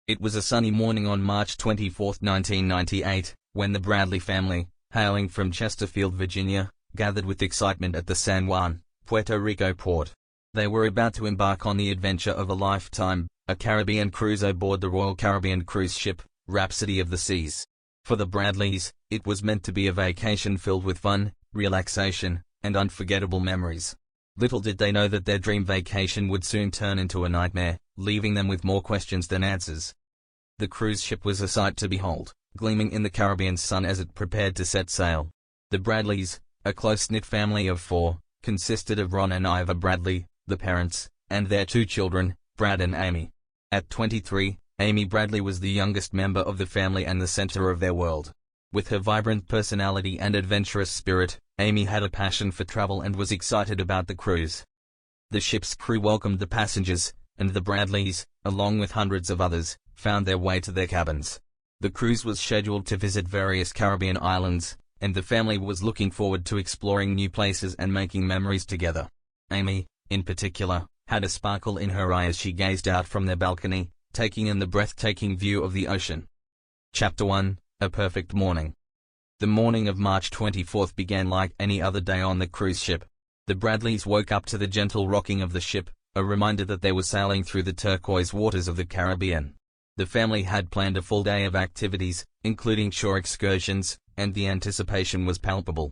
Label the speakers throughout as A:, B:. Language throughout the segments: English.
A: It was a sunny morning on March 24, 1998, when the Bradley family, hailing from Chesterfield, Virginia, gathered with excitement at the San Juan, Puerto Rico port. They were about to embark on the adventure of a lifetime, a Caribbean cruise aboard the Royal Caribbean cruise ship, Rhapsody of the Seas. For the Bradleys, it was meant to be a vacation filled with fun, relaxation, and unforgettable memories. Little did they know that their dream vacation would soon turn into a nightmare, leaving them with more questions than answers. The cruise ship was a sight to behold, gleaming in the Caribbean sun as it prepared to set sail. The Bradleys, a close-knit family of 4, consisted of Ron and Ivor Bradley, the parents, and their 2 children, Brad and Amy. At 23, Amy Bradley was the youngest member of the family and the center of their world. With her vibrant personality and adventurous spirit, Amy had a passion for travel and was excited about the cruise. The ship's crew welcomed the passengers, and the Bradleys, along with hundreds of others, found their way to their cabins. The cruise was scheduled to visit various Caribbean islands, and the family was looking forward to exploring new places and making memories together. Amy, in particular, had a sparkle in her eye as she gazed out from their balcony, taking in the breathtaking view of the ocean. Chapter 1, A Perfect Morning. The morning of March 24th began like any other day on the cruise ship. The Bradleys woke up to the gentle rocking of the ship, a reminder that they were sailing through the turquoise waters of the Caribbean. The family had planned a full day of activities, including shore excursions, and the anticipation was palpable.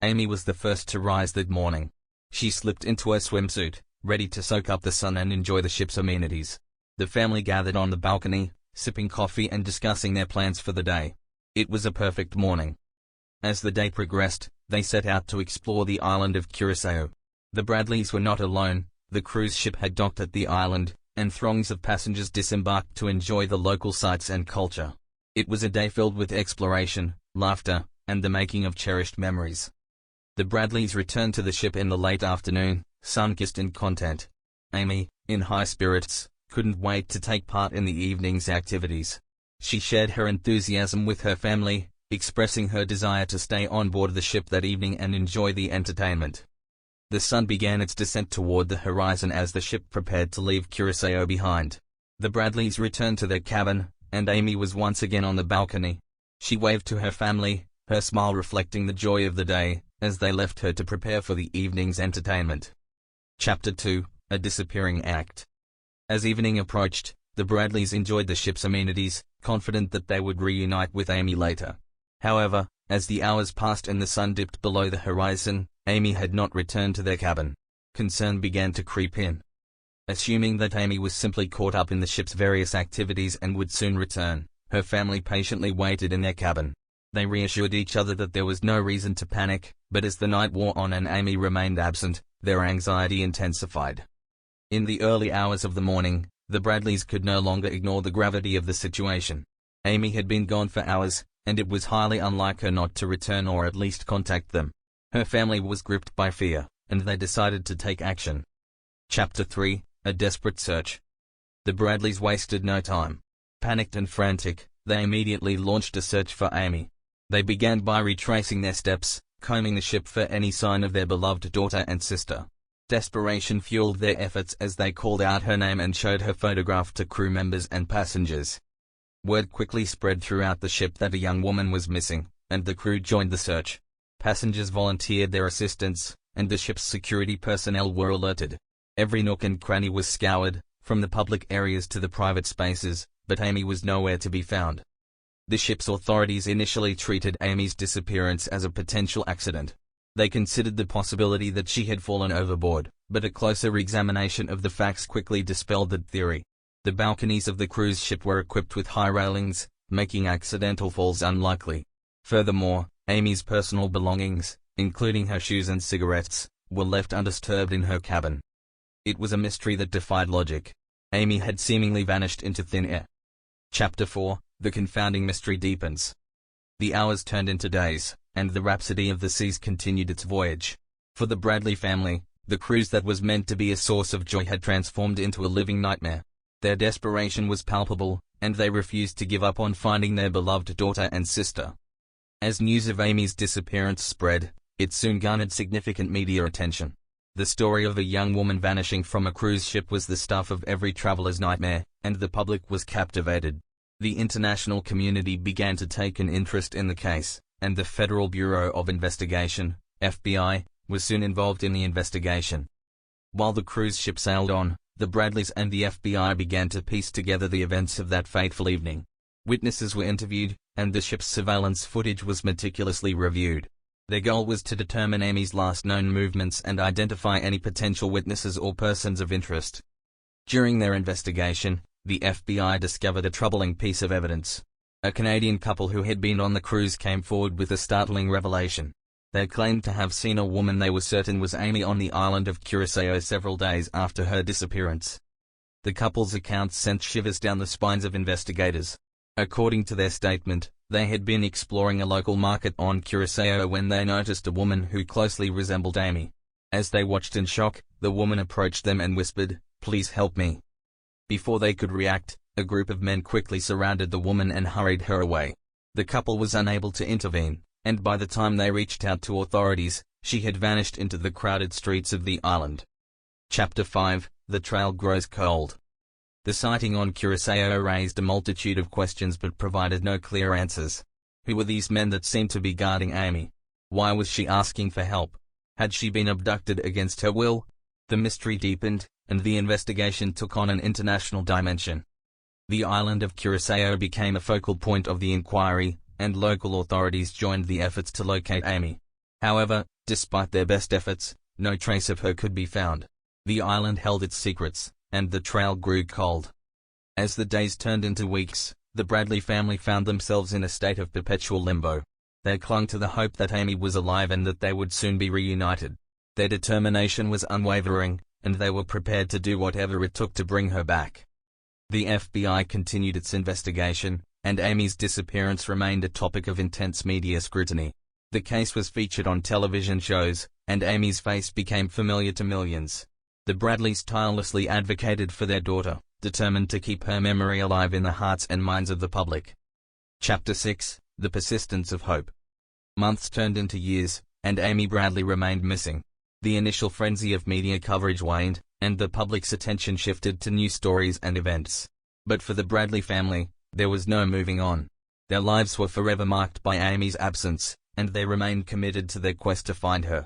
A: Amy was the first to rise that morning. She slipped into a swimsuit, ready to soak up the sun and enjoy the ship's amenities. The family gathered on the balcony, sipping coffee and discussing their plans for the day. It was a perfect morning. As the day progressed, they set out to explore the island of Curaçao. The Bradleys were not alone. The cruise ship had docked at the island, and throngs of passengers disembarked to enjoy the local sights and culture. It was a day filled with exploration, laughter, and the making of cherished memories. The Bradleys returned to the ship in the late afternoon, sun-kissed and content. Amy, in high spirits, couldn't wait to take part in the evening's activities. She shared her enthusiasm with her family, expressing her desire to stay on board the ship that evening and enjoy the entertainment. The sun began its descent toward the horizon as the ship prepared to leave Curaçao behind. The Bradleys returned to their cabin, and Amy was once again on the balcony. She waved to her family, her smile reflecting the joy of the day, as they left her to prepare for the evening's entertainment. Chapter 2, A Disappearing Act. As evening approached, the Bradleys enjoyed the ship's amenities, confident that they would reunite with Amy later. However, as the hours passed and the sun dipped below the horizon, Amy had not returned to their cabin. Concern began to creep in. Assuming that Amy was simply caught up in the ship's various activities and would soon return, her family patiently waited in their cabin. They reassured each other that there was no reason to panic, but as the night wore on and Amy remained absent, their anxiety intensified. In the early hours of the morning, the Bradleys could no longer ignore the gravity of the situation. Amy had been gone for hours, and it was highly unlike her not to return or at least contact them. Her family was gripped by fear, and they decided to take action. Chapter 3, A Desperate Search. The Bradleys wasted no time. Panicked and frantic, they immediately launched a search for Amy. They began by retracing their steps, combing the ship for any sign of their beloved daughter and sister. Desperation fueled their efforts as they called out her name and showed her photograph to crew members and passengers. Word quickly spread throughout the ship that a young woman was missing, and the crew joined the search. Passengers volunteered their assistance, and the ship's security personnel were alerted. Every nook and cranny was scoured, from the public areas to the private spaces, but Amy was nowhere to be found. The ship's authorities initially treated Amy's disappearance as a potential accident. They considered the possibility that she had fallen overboard, but a closer examination of the facts quickly dispelled that theory. The balconies of the cruise ship were equipped with high railings, making accidental falls unlikely. Furthermore, Amy's personal belongings, including her shoes and cigarettes, were left undisturbed in her cabin. It was a mystery that defied logic. Amy had seemingly vanished into thin air. Chapter 4, The Confounding Mystery Deepens. The hours turned into days, and the Rhapsody of the Seas continued its voyage. For the Bradley family, the cruise that was meant to be a source of joy had transformed into a living nightmare. Their desperation was palpable, and they refused to give up on finding their beloved daughter and sister. As news of Amy's disappearance spread, it soon garnered significant media attention. The story of a young woman vanishing from a cruise ship was the stuff of every traveler's nightmare, and the public was captivated. The international community began to take an interest in the case, and the Federal Bureau of Investigation, FBI, was soon involved in the investigation. While the cruise ship sailed on, the Bradleys and the FBI began to piece together the events of that fateful evening. Witnesses were interviewed, and the ship's surveillance footage was meticulously reviewed. Their goal was to determine Amy's last known movements and identify any potential witnesses or persons of interest. During their investigation, the FBI discovered a troubling piece of evidence. A Canadian couple who had been on the cruise came forward with a startling revelation. They claimed to have seen a woman they were certain was Amy on the island of Curaçao several days after her disappearance. The couple's accounts sent shivers down the spines of investigators. According to their statement, they had been exploring a local market on Curaçao when they noticed a woman who closely resembled Amy. As they watched in shock, the woman approached them and whispered, "Please help me." Before they could react, a group of men quickly surrounded the woman and hurried her away. The couple was unable to intervene, and by the time they reached out to authorities, she had vanished into the crowded streets of the island. Chapter 5: The Trail Grows Cold. The sighting on Curaçao raised a multitude of questions but provided no clear answers. Who were these men that seemed to be guarding Amy? Why was she asking for help? Had she been abducted against her will? The mystery deepened, and the investigation took on an international dimension. The island of Curaçao became a focal point of the inquiry, and local authorities joined the efforts to locate Amy. However, despite their best efforts, no trace of her could be found. The island held its secrets, and the trail grew cold. As the days turned into weeks, the Bradley family found themselves in a state of perpetual limbo. They clung to the hope that Amy was alive and that they would soon be reunited. Their determination was unwavering, and they were prepared to do whatever it took to bring her back. The FBI continued its investigation, and Amy's disappearance remained a topic of intense media scrutiny. The case was featured on television shows, and Amy's face became familiar to millions. The Bradleys tirelessly advocated for their daughter, determined to keep her memory alive in the hearts and minds of the public. Chapter 6: The Persistence of Hope. Months turned into years, and Amy Bradley remained missing. The initial frenzy of media coverage waned, and the public's attention shifted to new stories and events. But for the Bradley family, there was no moving on. Their lives were forever marked by Amy's absence, and they remained committed to their quest to find her.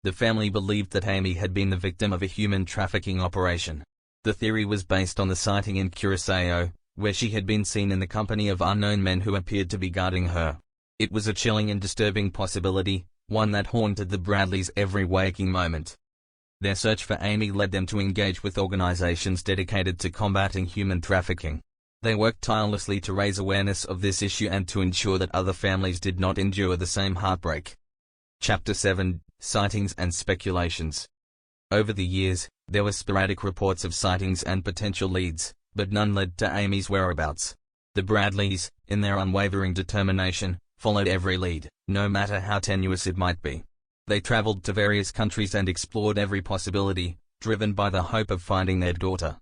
A: The family believed that Amy had been the victim of a human trafficking operation. The theory was based on the sighting in Curaçao, where she had been seen in the company of unknown men who appeared to be guarding her. It was a chilling and disturbing possibility, one that haunted the Bradleys every waking moment. Their search for Amy led them to engage with organizations dedicated to combating human trafficking. They worked tirelessly to raise awareness of this issue and to ensure that other families did not endure the same heartbreak. Chapter 7: Sightings and Speculations. Over the years, there were sporadic reports of sightings and potential leads, but none led to Amy's whereabouts. The Bradleys, in their unwavering determination, followed every lead, no matter how tenuous it might be. They traveled to various countries and explored every possibility, driven by the hope of finding their daughter.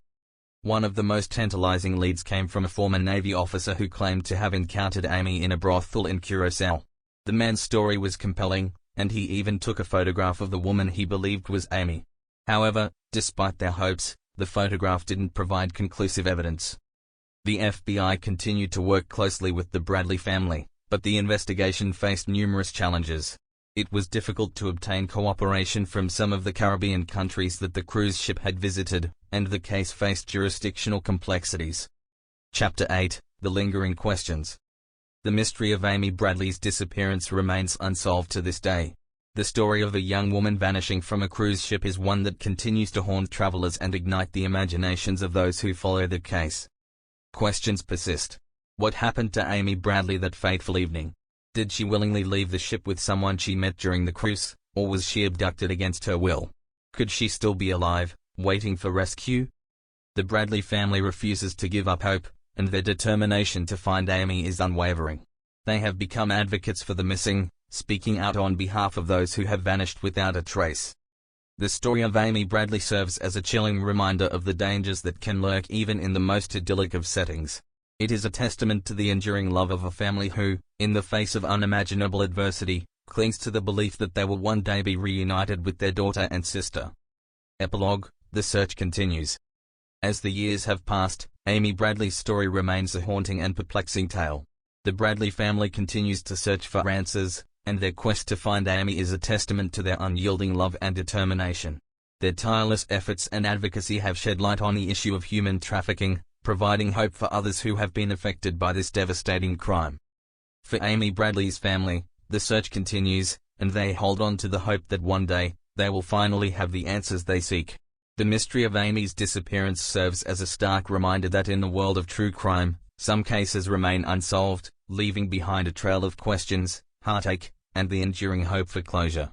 A: One of the most tantalizing leads came from a former Navy officer who claimed to have encountered Amy in a brothel in Curaçao. The man's story was compelling, and he even took a photograph of the woman he believed was Amy. However, despite their hopes, the photograph didn't provide conclusive evidence. The FBI continued to work closely with the Bradley family, but the investigation faced numerous challenges. It was difficult to obtain cooperation from some of the Caribbean countries that the cruise ship had visited, and the case faced jurisdictional complexities. Chapter 8: The Lingering Questions. The mystery of Amy Bradley's disappearance remains unsolved to this day. The story of a young woman vanishing from a cruise ship is one that continues to haunt travelers and ignite the imaginations of those who follow the case. Questions persist. What happened to Amy Bradley that fateful evening? Did she willingly leave the ship with someone she met during the cruise, or was she abducted against her will? Could she still be alive, waiting for rescue? The Bradley family refuses to give up hope, and their determination to find Amy is unwavering. They have become advocates for the missing, speaking out on behalf of those who have vanished without a trace. The story of Amy Bradley serves as a chilling reminder of the dangers that can lurk even in the most idyllic of settings. It is a testament to the enduring love of a family who, in the face of unimaginable adversity, clings to the belief that they will one day be reunited with their daughter and sister. Epilogue: The search continues. As the years have passed, Amy Bradley's story remains a haunting and perplexing tale. The Bradley family continues to search for answers, and their quest to find Amy is a testament to their unyielding love and determination. Their tireless efforts and advocacy have shed light on the issue of human trafficking, providing hope for others who have been affected by this devastating crime. For Amy Bradley's family, the search continues, and they hold on to the hope that one day, they will finally have the answers they seek. The mystery of Amy's disappearance serves as a stark reminder that in the world of true crime, some cases remain unsolved, leaving behind a trail of questions, heartache, and the enduring hope for closure.